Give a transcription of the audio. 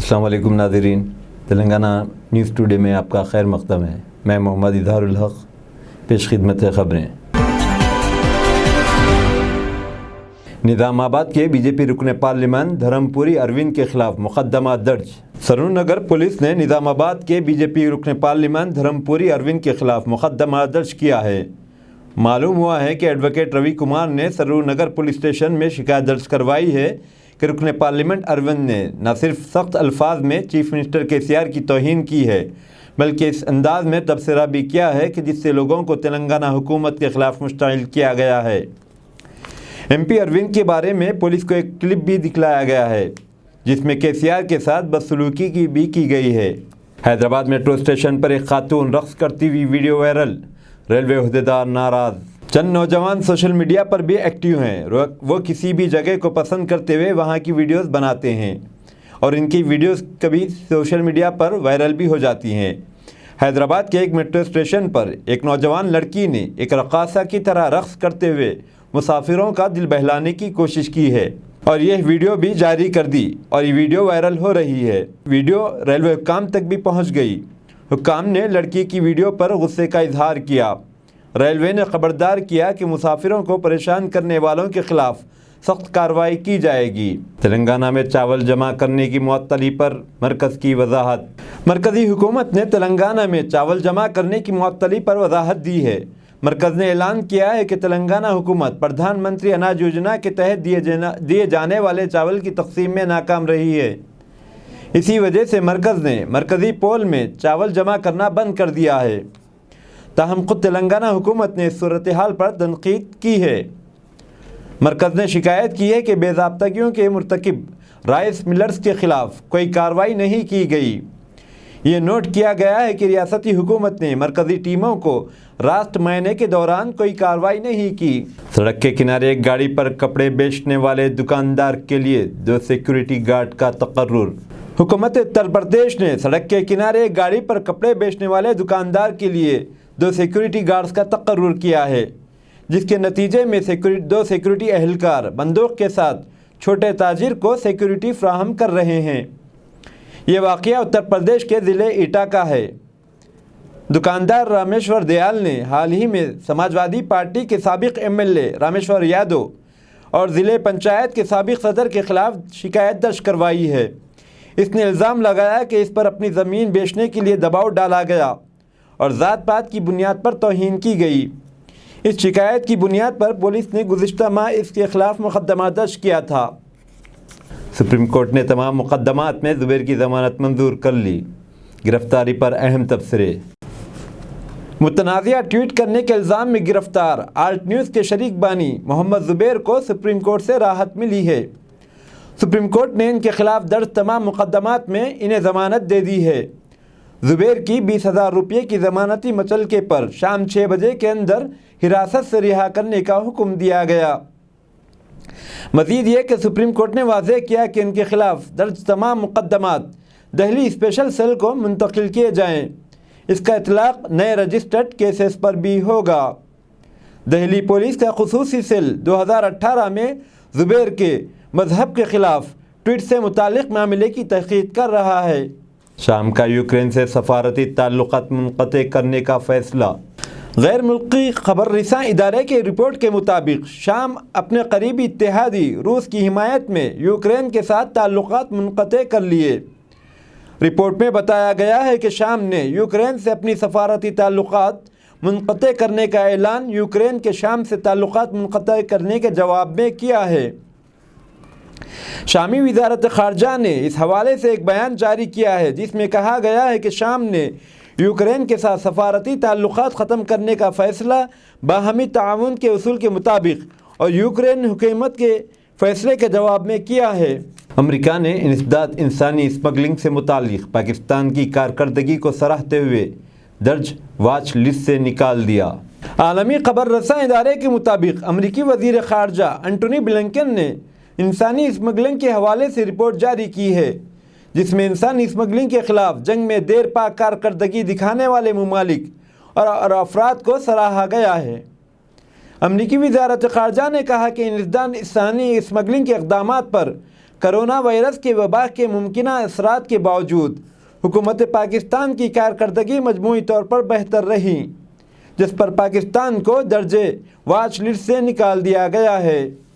अस्सलाम वालेकुम नाज़रीन, तेलंगाना न्यूज़ टुडे में आपका खैर मक़दम है। मैं मोहम्मद इज़हारुल हक़ पेश खिदमत ख़बरें। निज़ामाबाद के बीजेपी रुकन पार्लिमान धर्मपुरी अरविंद के खिलाफ मुकदमा दर्ज। सरूरनगर पुलिस ने निज़ामाबाद के बीजेपी रुकन पार्लिमान धर्मपुरी अरविंद के खिलाफ मुकदमा दर्ज किया है। मालूम हुआ है कि एडवोकेट रवि कुमार ने सरूरनगर पुलिस स्टेशन में शिकायत दर्ज करवाई है कि रुकन पार्लियामेंट अरविंद ने न सिर्फ सख्त अल्फाज में चीफ मिनिस्टर केसीआर की तौहीन की है, बल्कि इस अंदाज में तबसरा भी किया है कि जिससे लोगों को तेलंगाना हुकूमत के ख़िलाफ़ मुश्तइल किया गया है। MP अरविंद के बारे में पुलिस को एक क्लिप भी दिखलाया गया है जिसमें केसीआर के साथ बदसलूकी भी की गई है। हैदराबाद मेट्रो स्टेशन पर एक खातून रक़्स करती हुई वीडियो वायरल, रेलवे ओहदेदार नाराज़। चंद नौजवान सोशल मीडिया पर भी एक्टिव हैं। वो किसी भी जगह को पसंद करते हुए वहाँ की वीडियोस बनाते हैं और इनकी वीडियोस कभी सोशल मीडिया पर वायरल भी हो जाती हैं। हैदराबाद के एक मेट्रो स्टेशन पर एक नौजवान लड़की ने एक रक़ासा की तरह रक़्स करते हुए मुसाफिरों का दिल बहलाने की कोशिश की है और यह वीडियो भी जारी कर दी और ये वीडियो वायरल हो रही है। वीडियो रेलवे हुक्काम तक भी पहुँच गई। हुक्काम ने लड़की की वीडियो पर गुस्से का इजहार किया। रेलवे ने खबरदार किया कि मुसाफिरों को परेशान करने वालों के खिलाफ सख्त कार्रवाई की जाएगी। तेलंगाना में चावल जमा करने की मुअत्तली पर मरकज़ की वजाहत। मरकज़ी हुकूमत ने तेलंगाना में चावल जमा करने की मुअत्तली पर वजाहत दी है। मरकज़ ने ऐलान किया है कि तेलंगाना हुकूमत प्रधानमंत्री अनाज योजना के तहत दिए जाने वाले चावल की तकसीम में नाकाम रही है। इसी वजह से मरकज़ ने मरकज़ी पोल में चावल जमा करना बंद कर दिया है। ताहम खुद तेलंगाना हुकूमत ने इस सूरत हाल पर तनकीद की है। मरकज़ ने शिकायत की है कि बेज़ाब्तगियों के मुर्तकिब राइस मिलर्स के ख़िलाफ़ कोई कार्रवाई नहीं की गई। ये नोट किया गया है कि रियासती हुकूमत ने मरकज़ी टीमों को रास्त महीने के दौरान कोई कार्रवाई नहीं की। सड़क के किनारे एक गाड़ी पर कपड़े बेचने वाले दुकानदार के लिए 2 सिक्योरिटी गार्ड का तकर्रुर। हुकूमत उत्तर प्रदेश ने सड़क के किनारे एक गाड़ी पर कपड़े बेचने वाले दुकानदार के लिए 2 सिक्योरिटी गार्ड्स का तकर्रुर किया है, जिसके नतीजे में 2 सिक्योरिटी एहलकार बंदूक के साथ छोटे ताजिर को सिक्योरिटी फ्राहम कर रहे हैं। ये वाक़या उत्तर प्रदेश के ज़िले ईटा का है। दुकानदार रामेश्वर दयाल ने हाल ही में समाजवादी पार्टी के साबिक़ MLA रामेश्वर यादव और ज़िले पंचायत के साबिक़ सदर के ख़िलाफ़ शिकायत दर्ज करवाई है। इसने इल्ज़ाम लगाया कि इस पर अपनी ज़मीन बेचने के लिए दबाव डाला गया और ज़ात पात की बुनियाद पर तौहीन की गई। इस शिकायत की बुनियाद पर पुलिस ने गुज़िश्ता माह इसके ख़िलाफ़ मुकदमा दर्ज किया था। सुप्रीम कोर्ट ने तमाम मुकदमात में ज़ुबैर की ज़मानत मंजूर कर ली। गिरफ्तारी पर अहम तबसरे। मुतनाज़िया ट्वीट करने के इल्ज़ाम में गिरफ्तार आल्ट न्यूज़ के शरीक बानी मोहम्मद ज़ुबैर को सुप्रीम कोर्ट से राहत मिली है। सुप्रीम कोर्ट ने इनके ख़िलाफ़ दर्ज तमाम मुकदमात में इन्हें ज़मानत दे दी है। ज़ुबैर की 20,000 रुपये की ज़मानती मचलके पर शाम 6 बजे के अंदर हिरासत से रिहा करने का हुक्म दिया गया। मज़ीद ये कि सुप्रीम कोर्ट ने वाज़ेह किया कि इनके ख़िलाफ़ दर्ज तमाम मुकदमात दिल्ली स्पेशल सेल को मुंतकिल किए जाएँ। इसका इतलाक़ नए रजिस्टर्ड केसेस पर भी होगा। दिल्ली पुलिस का खुसूसी सेल 2018 में ज़ुबैर के मज़हब के ख़िलाफ़ ट्वीट से मुतालिक मामले की तहक़ीक़ कर रहा है। शाम का यूक्रेन से सफारती ताल्लुक़ात मुनक़ते करने का फ़ैसला। गैर मुल्की ख़बर रिसां इदारे के रिपोर्ट के मुताबिक शाम अपने करीबी इत्तेहादी रूस की हिमायत में यूक्रेन के साथ ताल्लुक़ात मुनक़ते कर लिए। रिपोर्ट में बताया गया है कि शाम ने यूक्रेन से अपनी सफारती ताल्लुक़ात मुनक़ते करने का ऐलान यूक्रेन के शाम से ताल्लुक़ात मुनक़ते करने के जवाब में किया है। शामी वज़ारत ख़ारजा ने इस हवाले से एक बयान जारी किया है जिसमें कहा गया है कि शाम ने यूक्रेन के साथ सफारती ताल्लुक़ात ख़त्म करने का फ़ैसला बाहमी ताउन के उसूल के मुताबिक और यूक्रेन हुकूमत के फ़ैसले के जवाब में किया है। अमेरिका ने इंसदाद इंसानी स्मगलिंग से मुतालिक पाकिस्तान की कारकर्दगी को सराहते हुए दर्ज वाच लिस्ट से निकाल दिया। आलमी ख़बर रसां इदारे के मुताबिक अमरीकी वज़ीर ख़ारजा एंटोनी ब्लिंकन ने इंसानी स्मगलिंग के हवाले से रिपोर्ट जारी की है जिसमें इंसानी स्मगलिंग के ख़िलाफ़ जंग में देर पा कारकर्दगी दिखाने वाले ममालिक और अफराद को सराहा गया है। अमरीकी वज़ारत ख़ारजा ने कहा कि इंसानी स्मगलिंग के इक़दामात पर کرونا وائرس کی وبا کے ممکنہ اثرات کے باوجود حکومت پاکستان کی کارکردگی مجموعی طور پر بہتر رہی، جس پر پاکستان کو درجے واچ لسٹ سے نکال دیا گیا ہے۔